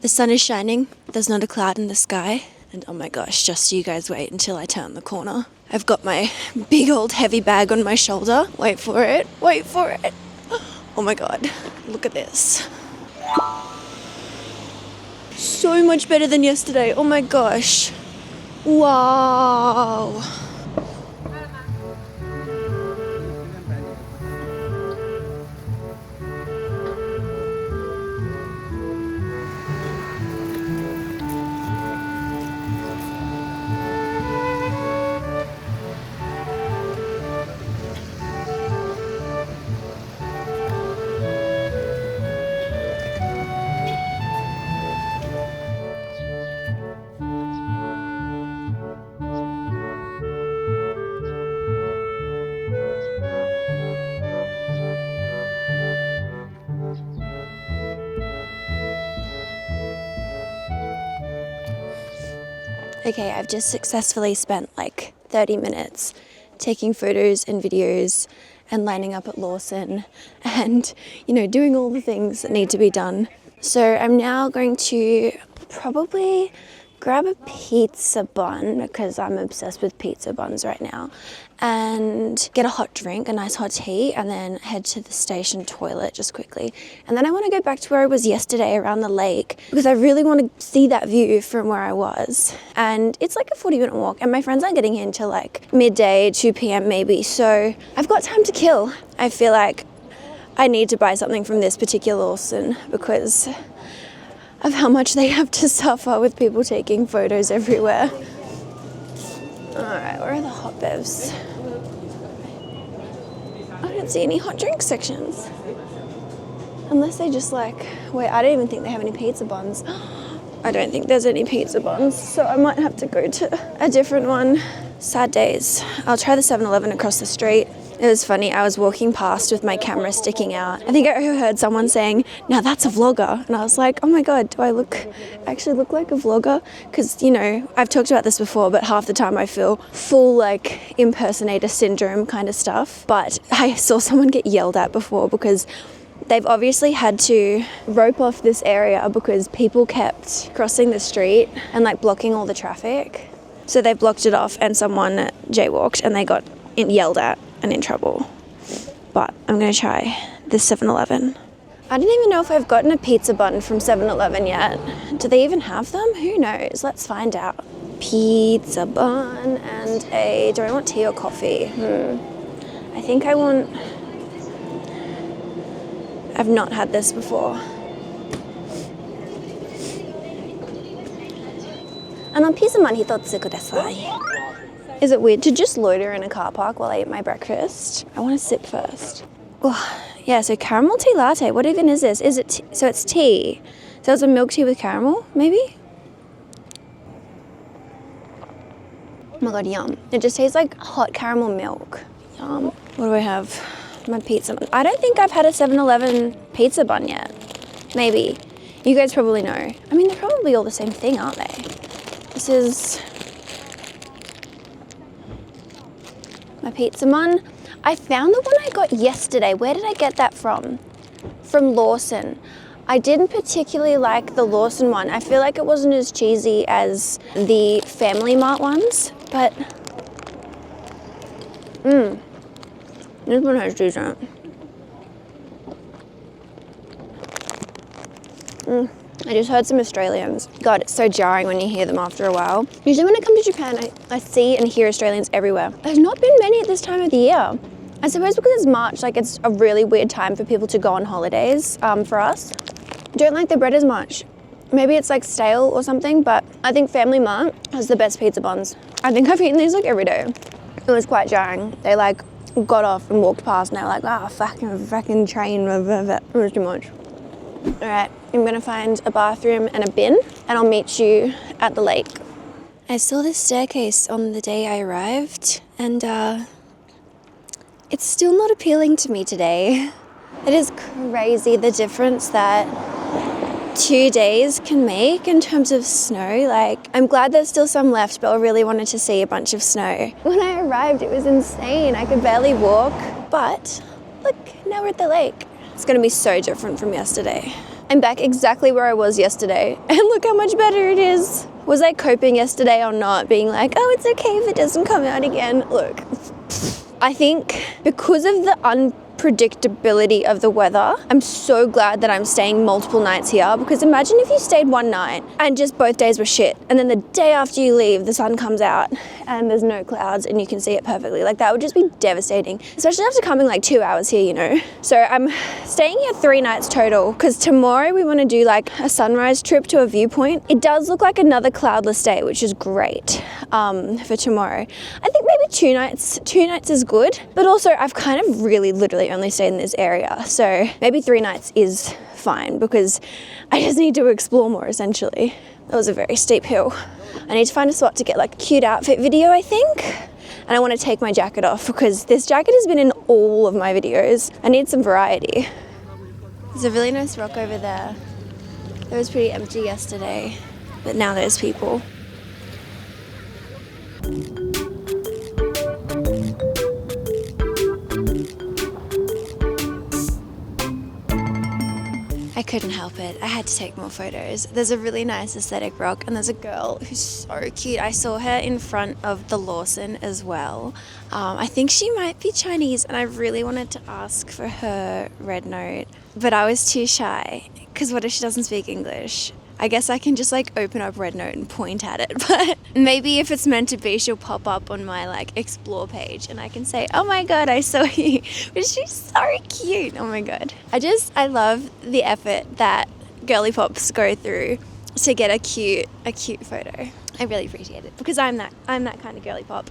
The sun is shining, there's not a cloud in the sky, and oh my gosh, just you guys wait until I turn the corner. I've got my big old heavy bag on my shoulder. Wait for it, wait for it. Oh my god, look at this. So much better than yesterday, oh my gosh. Wow. Okay, I've just successfully spent like 30 minutes taking photos and videos and lining up at Lawson and, you know, doing all the things that need to be done. So I'm now going to probably grab a pizza bun because I'm obsessed with pizza buns right now, and get a hot drink, a nice hot tea, and then head to the station toilet just quickly. And then I want to go back to where I was yesterday around the lake because I really want to see that view from where I was. And it's like a 40-minute walk, and my friends aren't getting here until like midday, 2 p.m. maybe. So I've got time to kill. I feel like I need to buy something from this particular Lawson because of how much they have to suffer with people taking photos everywhere. Alright, where are the hot bevs? I don't see any hot drink sections. Unless they just like, wait, I don't even think they have any pizza buns. I don't think there's any pizza buns, so I might have to go to a different one. Sad days. I'll try the 7-Eleven across the street. It was funny, I was walking past with my camera sticking out. I think I heard someone saying, now that's a vlogger. And I was like, oh my god, do I actually look like a vlogger? Because, you know, I've talked about this before, but half the time I feel full like impersonator syndrome kind of stuff. But I saw someone get yelled at before because they've obviously had to rope off this area because people kept crossing the street and like blocking all the traffic. So they blocked it off and someone jaywalked and they got yelled at and in trouble. But I'm going to try this 7-Eleven. I don't even know if I've gotten a pizza bun from 7-Eleven yet. Do they even have them? Who knows? Let's find out. Pizza bun and do I want tea or coffee? I think I want... I've not had this before. pizza man hitotsu kudasai. Is it weird to just loiter in a car park while I eat my breakfast? I want to sip first. Oh, yeah, so caramel tea latte. What even is this? Is it so it's tea. So it's a milk tea with caramel, maybe? Oh my god, yum. It just tastes like hot caramel milk. Yum. What do I have? My pizza bun. I don't think I've had a 7-Eleven pizza bun yet. Maybe. You guys probably know. I mean, they're probably all the same thing, aren't they? This is my pizza bun. I found the one I got yesterday. Where did I get that from? From Lawson. I didn't particularly like the Lawson one. I feel like it wasn't as cheesy as the Family Mart ones, but this one has cheese on it. I just heard some Australians. God, it's so jarring when you hear them after a while. Usually when I come to Japan, I see and hear Australians everywhere. There's not been many at this time of the year. I suppose because it's March, like it's a really weird time for people to go on holidays for us. Don't like the bread as much. Maybe it's like stale or something, but I think Family Mart has the best pizza buns. I think I've eaten these like every day. It was quite jarring. They like got off and walked past and they were like, ah, fucking train, it was too much. All right, I'm gonna find a bathroom and a bin and I'll meet you at the lake. I saw this staircase on the day I arrived and it's still not appealing to me today. It is crazy the difference that 2 days can make in terms of snow. Like, I'm glad there's still some left, but I really wanted to see a bunch of snow. When I arrived, it was insane. I could barely walk, but look, now we're at the lake. It's gonna be so different from yesterday. I'm back exactly where I was yesterday, and look how much better it is. Was I coping yesterday or not, being like, oh, it's okay if it doesn't come out again? Look, I think because of the unpredictability of the weather, I'm so glad that I'm staying multiple nights here, because imagine if you stayed one night and just both days were shit, and then the day after you leave, the sun comes out and there's no clouds and you can see it perfectly. Like, that would just be devastating, especially after coming like 2 hours here, you know. So I'm staying here 3 nights total, because tomorrow we want to do like a sunrise trip to a viewpoint. It does look like another cloudless day, which is great for tomorrow. I think maybe 2 nights. 2 nights is good, but also I've kind of really literally only stayed in this area, so maybe 3 nights is fine, because I just need to explore more, essentially. That was a very steep hill. I need to find a spot to get like a cute outfit video, I think. And I want to take my jacket off, because this jacket has been in all of my videos. I need some variety. There's a really nice rock over there. It was pretty empty yesterday, but now there's people. I couldn't help it. I had to take more photos. There's a really nice aesthetic rock, and there's a girl who's so cute. I saw her in front of the Lawson as well. I think she might be Chinese, and I really wanted to ask for her red note, but I was too shy, because what if she doesn't speak English? I guess I can just like open up Red Note and point at it, but maybe if it's meant to be, she'll pop up on my like explore page and I can say, oh my god, I saw you. But she's so cute. Oh my god. I love the effort that girly pops go through to get a cute photo. I really appreciate it, because I'm that kind of girly pop.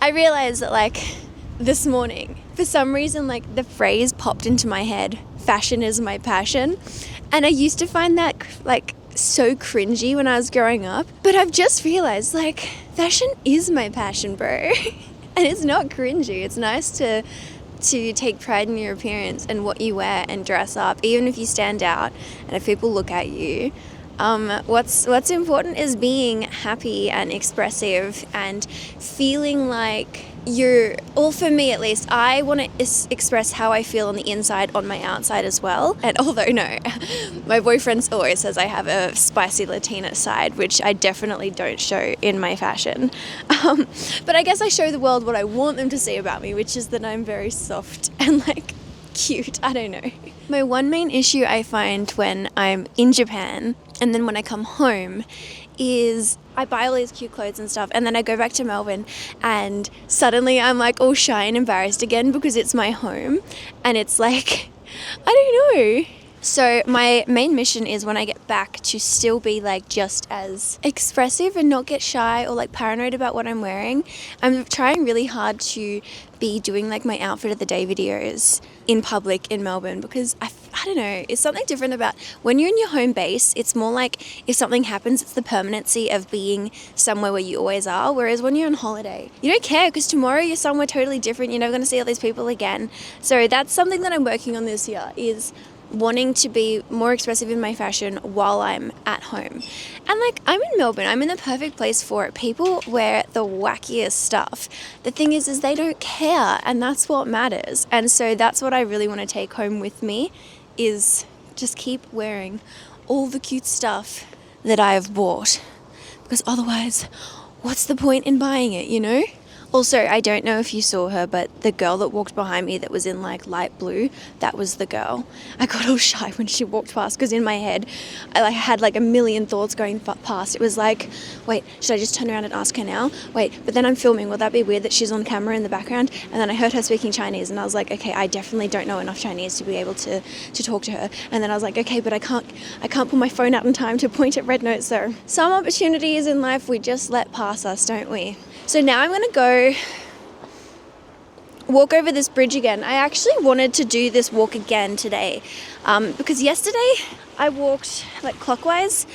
I realized that like this morning, for some reason, like the phrase popped into my head, fashion is my passion. And I used to find that like so cringy when I was growing up, but I've just realized like fashion is my passion, bro. And it's not cringy. It's nice to take pride in your appearance and what you wear and dress up, even if you stand out and if people look at you. What's important is being happy and expressive and feeling like for me at least, I want to express how I feel on the inside on my outside as well. And although no, my boyfriend always says I have a spicy Latina side, which I definitely don't show in my fashion. But I guess I show the world what I want them to see about me, which is that I'm very soft and like cute. I don't know. My one main issue I find when I'm in Japan and then when I come home is I buy all these cute clothes and stuff, and then I go back to Melbourne and suddenly I'm like all shy and embarrassed again, because it's my home and it's like, I don't know. So my main mission is when I get back to still be like just as expressive and not get shy or like paranoid about what I'm wearing. I'm trying really hard to be doing like my outfit of the day videos in public in Melbourne, because I don't know, it's something different about when you're in your home base. It's more like if something happens, it's the permanency of being somewhere where you always are, whereas when you're on holiday, you don't care, because tomorrow you're somewhere totally different. You're never going to see all these people again. So that's something that I'm working on this year, is wanting to be more expressive in my fashion while I'm at home. And like, I'm in Melbourne, I'm in the perfect place for it. People wear the wackiest stuff. The thing is they don't care, and that's what matters. And so that's what I really want to take home with me, is just keep wearing all the cute stuff that I have bought, because otherwise, what's the point in buying it, you know? Also, I don't know if you saw her, but the girl that walked behind me that was in like light blue, that was the girl. I got all shy when she walked past, because in my head, I had like a million thoughts going past. It was like, wait, should I just turn around and ask her now? Wait, but then I'm filming. Will that be weird that she's on camera in the background? And then I heard her speaking Chinese, and I was like, okay, I definitely don't know enough Chinese to be able to talk to her. And then I was like, okay, but I can't pull my phone out in time to point at Red Note. So some opportunities in life we just let pass us, don't we? So now I'm going to go walk over this bridge again. I actually wanted to do this walk again today, because yesterday I walked like clockwise,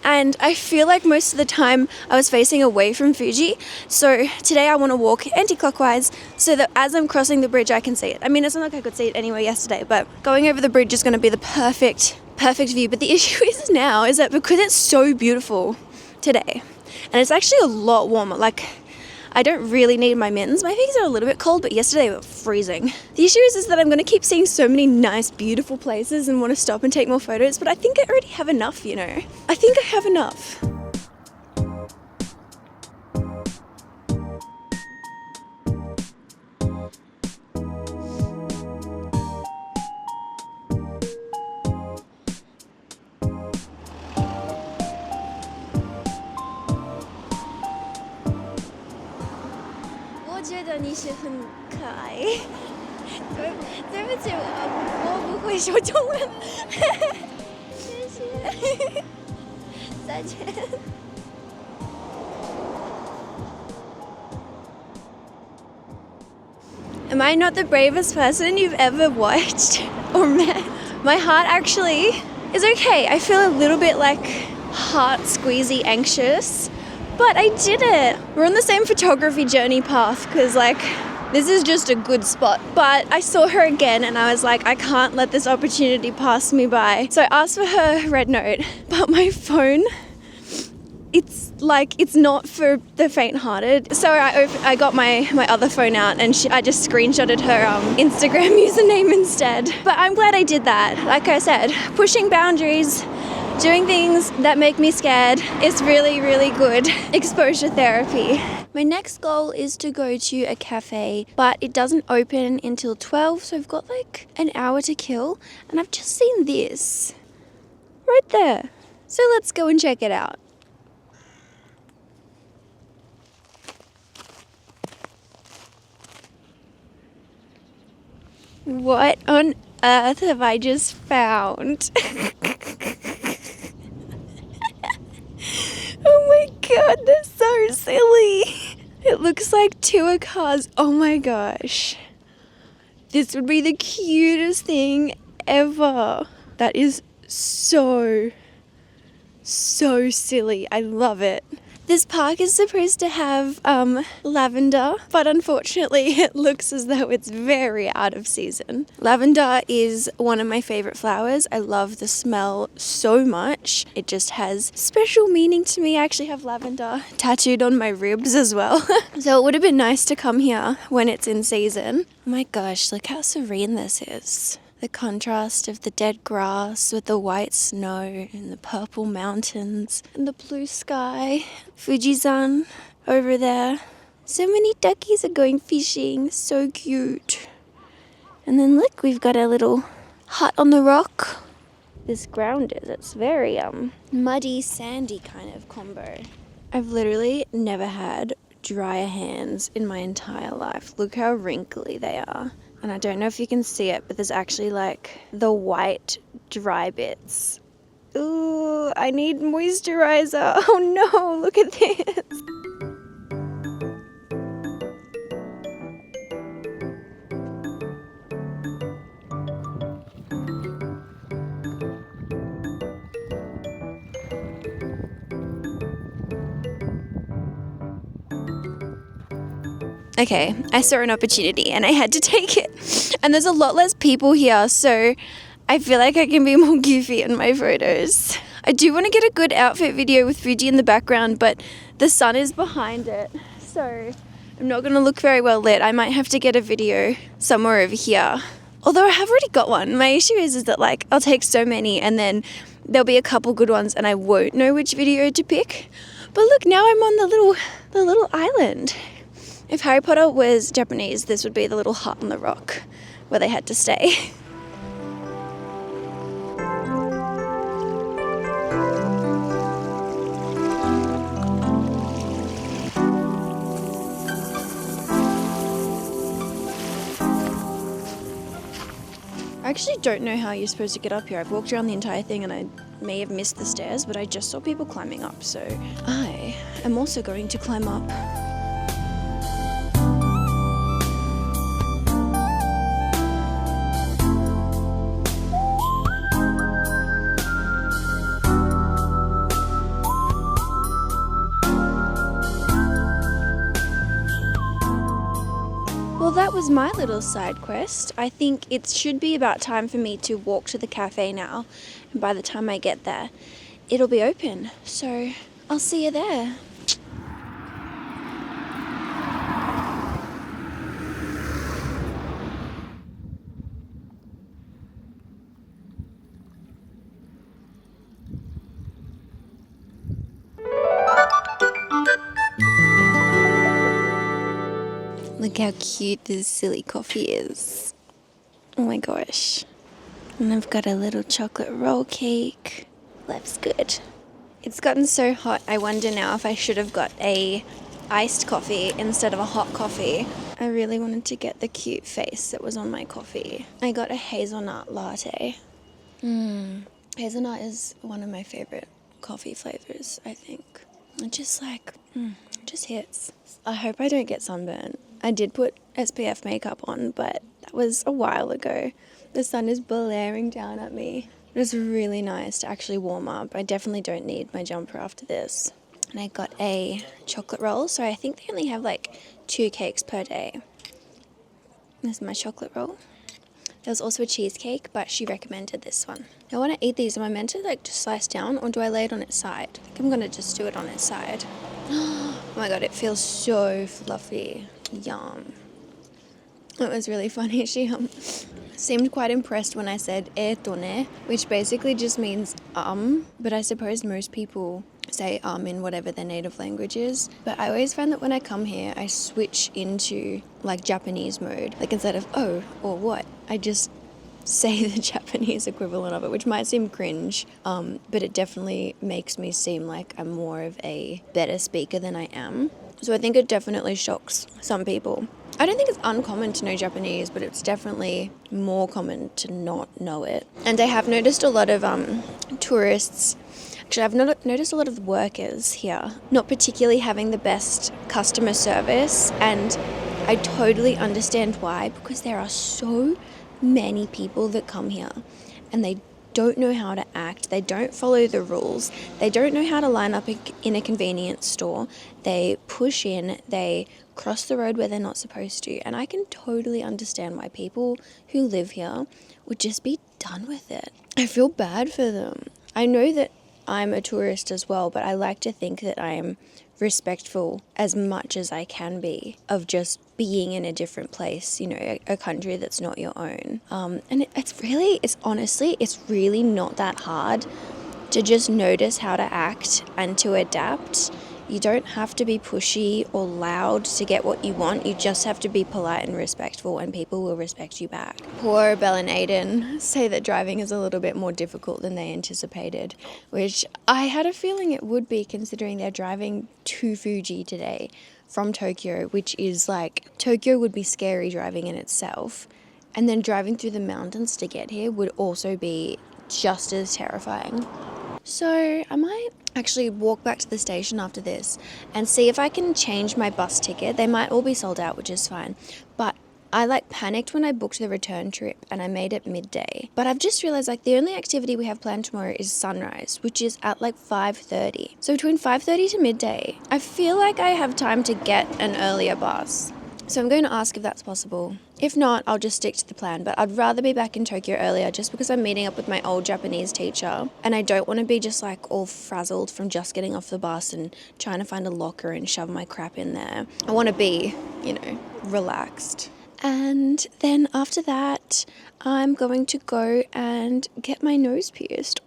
and I feel like most of the time I was facing away from Fuji. So today I want to walk anti-clockwise so that as I'm crossing the bridge I can see it. I mean, it's not like I could see it anyway yesterday, but going over the bridge is going to be the perfect view. But the issue is now is that because it's so beautiful today, and it's actually a lot warmer, like I don't really need my mittens. My fingers are a little bit cold, but yesterday they were freezing. The issue is that I'm going to keep seeing so many nice, beautiful places and want to stop and take more photos, but I think I already have enough, you know. I think I have enough. Am I not the bravest person you've ever watched or met? My heart actually is okay. I feel a little bit like heart squeezy anxious, but I did it. We're on the same photography journey path because like this is just a good spot. But I saw her again and I was like, I can't let this opportunity pass me by. So I asked for her red note, but my phone, it's not for the faint-hearted. So I got my other phone out and I just screenshotted her Instagram username instead. But I'm glad I did that. Like I said, pushing boundaries, doing things that make me scared is really, really good exposure therapy. My next goal is to go to a cafe, but it doesn't open until 12, so I've got like an hour to kill. And I've just seen this right there. So let's go and check it out. What on earth have I just found? Oh my god, they're so silly. It looks like tour cars. Oh my gosh. This would be the cutest thing ever. That is so silly. I love it. This park is supposed to have lavender, but unfortunately it looks as though it's very out of season. Lavender is one of my favorite flowers. I love the smell so much. It just has special meaning to me. I actually have lavender tattooed on my ribs as well. So it would have been nice to come here when it's in season. Oh my gosh, look how serene this is. The contrast of the dead grass with the white snow and the purple mountains and the blue sky. Fuji-san over there. So many duckies are going fishing. So cute. And then look, we've got a little hut on the rock. This ground is, it's very muddy, sandy kind of combo. I've literally never had drier hands in my entire life. Look how wrinkly they are. And I don't know if you can see it, but there's actually like the white dry bits. Ooh, I need moisturizer. Oh no, look at this. Okay, I saw an opportunity and I had to take it. And there's a lot less people here, so I feel like I can be more goofy in my photos. I do want to get a good outfit video with Fuji in the background, but the sun is behind it, so I'm not going to look very well lit. I might have to get a video somewhere over here. Although I have already got one. My issue is that like I'll take so many and then there'll be a couple good ones and I won't know which video to pick. But look, now I'm on the little island. If Harry Potter was Japanese, this would be the little hut on the rock where they had to stay. I actually don't know how you're supposed to get up here. I've walked around the entire thing and I may have missed the stairs, but I just saw people climbing up, so I am also going to climb up. Well, that was my little side quest. I think it should be about time for me to walk to the cafe now. And by the time I get there, it'll be open. So I'll see you there. how cute this silly coffee is. Oh my gosh. And I've got a little chocolate roll cake. Life's good. It's gotten so hot, I wonder now if I should have got a iced coffee instead of a hot coffee. I really wanted to get the cute face that was on my coffee. I got a hazelnut latte. Hazelnut is one of my favorite coffee flavors, I think. It just just hits. I hope I don't get sunburn. I did put SPF makeup on, but that was a while ago. The sun is blaring down at me. It was really nice to actually warm up. I definitely don't need my jumper after this. And I got a chocolate roll, so I think they only have like 2 cakes per day. This is my chocolate roll. There was also a cheesecake, but she recommended this one. I want to eat these. Am I meant to like just slice down, or do I lay it on its side? I think I'm going to just do it on its side. Oh my god, it feels so fluffy. Yum. It was really funny. She seemed quite impressed when I said etone, which basically just means but I suppose most people say in whatever their native language is. But I always find that when I come here, I switch into like Japanese mode. Like instead of oh or what, I just say the Japanese equivalent of it, which might seem cringe, but it definitely makes me seem like I'm more of a better speaker than I am. So I think it definitely shocks some people. I don't think it's uncommon to know Japanese, but it's definitely more common to not know it. And I have noticed a lot of tourists. Actually, I've noticed a lot of workers here not particularly having the best customer service, and I totally understand why, because there are so many people that come here and they don't know how to act, they don't follow the rules, they don't know how to line up in a convenience store, they push in, they cross the road where they're not supposed to, and I can totally understand why people who live here would just be done with it. I feel bad for them. I know that I'm a tourist as well, but I like to think that I'm respectful as much as I can be of just being in a different place, you know, a country that's not your own. And it's honestly really not that hard to just notice how to act and to adapt. You don't have to be pushy or loud to get what you want. You just have to be polite and respectful, and people will respect you back. Poor Belle and Aiden say that driving is a little bit more difficult than they anticipated, which I had a feeling it would be, considering they're driving to Fuji today from Tokyo, which is like, Tokyo would be scary driving in itself. And then driving through the mountains to get here would also be just as terrifying. So I might actually walk back to the station after this and see if I can change my bus ticket. They might all be sold out, which is fine. But I panicked when I booked the return trip and I made it midday. But I've just realized the only activity we have planned tomorrow is sunrise, which is at 5:30. So between 5:30 to midday, I feel like I have time to get an earlier bus. So I'm going to ask if that's possible. If not, I'll just stick to the plan, but I'd rather be back in Tokyo earlier just because I'm meeting up with my old Japanese teacher, and I don't want to be just all frazzled from just getting off the bus and trying to find a locker and shove my crap in there. I want to be, relaxed. And then after that, I'm going to go and get my nose pierced.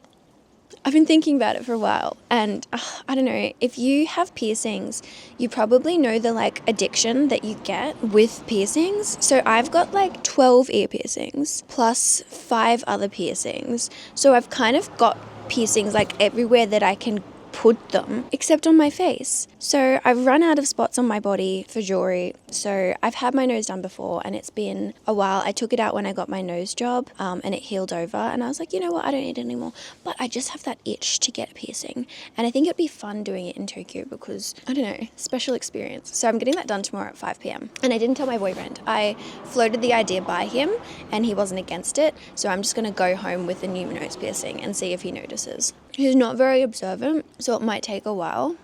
I've been thinking about it for a while, and I don't know, if you have piercings, you probably know the addiction that you get with piercings. So I've got 12 ear piercings plus 5 other piercings. So I've kind of got piercings everywhere that I can put them, except on my face. So I've run out of spots on my body for jewelry. So I've had my nose done before, and it's been a while. I took it out when I got my nose job, and it healed over, and I was like, you know what, I don't need it anymore. But I just have that itch to get a piercing, and I think it'd be fun doing it in Tokyo because, I don't know, special experience. So I'm getting that done tomorrow at 5 p.m. And I didn't tell my boyfriend. I floated the idea by him, and he wasn't against it. So I'm just going to go home with a new nose piercing and see if he notices. He's not very observant, so it might take a while.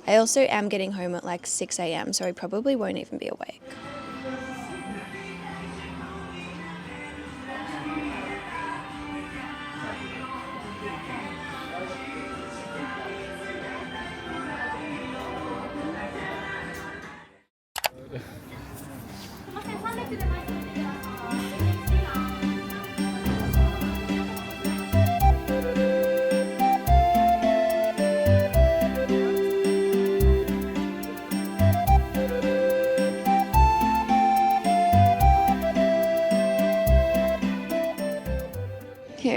I also am getting home at 6 a.m, so I probably won't even be awake.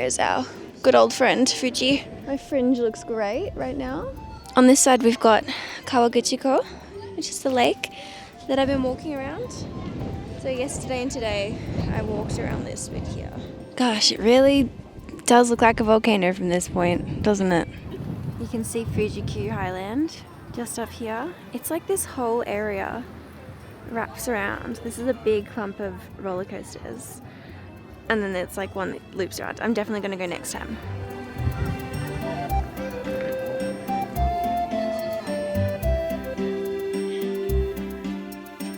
there's our good old friend, Fuji. My fringe looks great right now. On this side we've got Kawaguchiko, which is the lake that I've been walking around. So yesterday and today I walked around this bit here. Gosh, it really does look like a volcano from this point, doesn't it? You can see Fuji Highland just up here. It's like this whole area wraps around. This is a big clump of roller coasters. And then there's like one that loops around. I'm definitely going to go next time.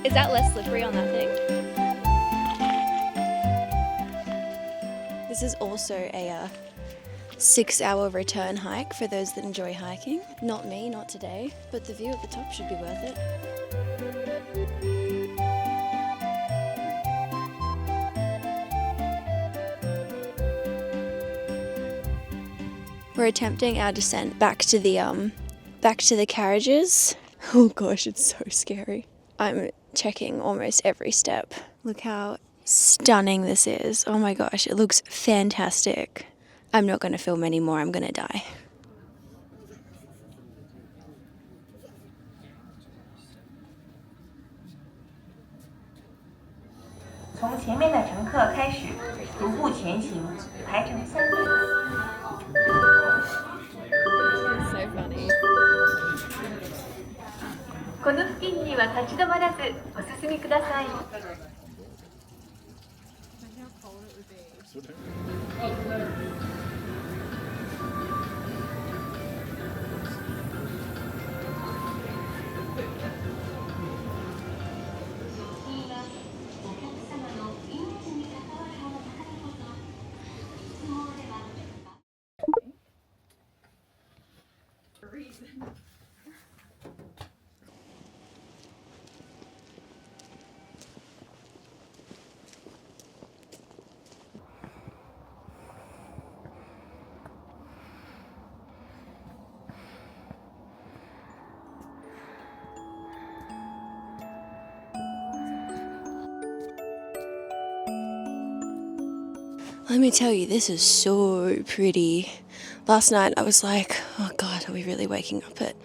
Is that less slippery on that thing? This is also a 6-hour return hike for those that enjoy hiking. Not me, not today, but the view at the top should be worth it. We're attempting our descent back to the carriages. Oh gosh, it's so scary. I'm checking almost every step. Look how stunning this is. Oh my gosh, it looks fantastic. I'm not going to film anymore, I'm going to die. So funny. この付近には立ち止まらずお進みください。Let me tell you, this is so pretty. Last night I was like, oh God, are we really waking up at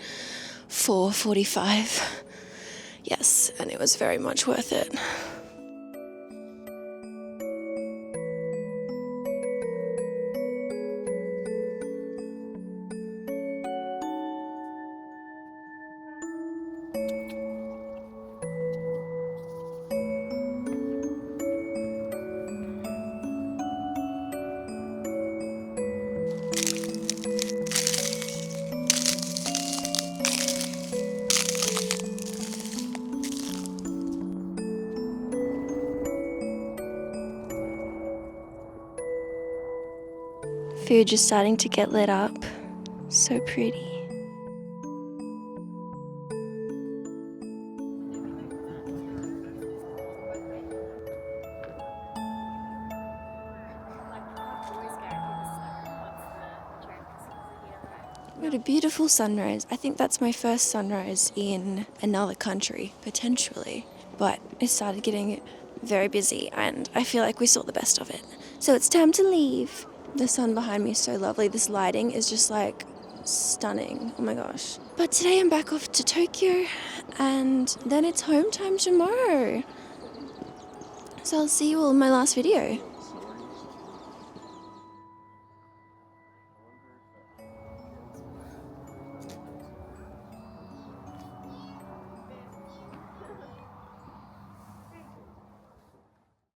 4:45? Yes, and it was very much worth it. Food just starting to get lit up. So pretty. What a beautiful sunrise. I think that's my first sunrise in another country, potentially. But it started getting very busy and I feel like we saw the best of it. So it's time to leave. The sun behind me is so lovely. This lighting is just like stunning. Oh my gosh. But today I'm back off to Tokyo and then it's home time tomorrow. So I'll see you all in my last video.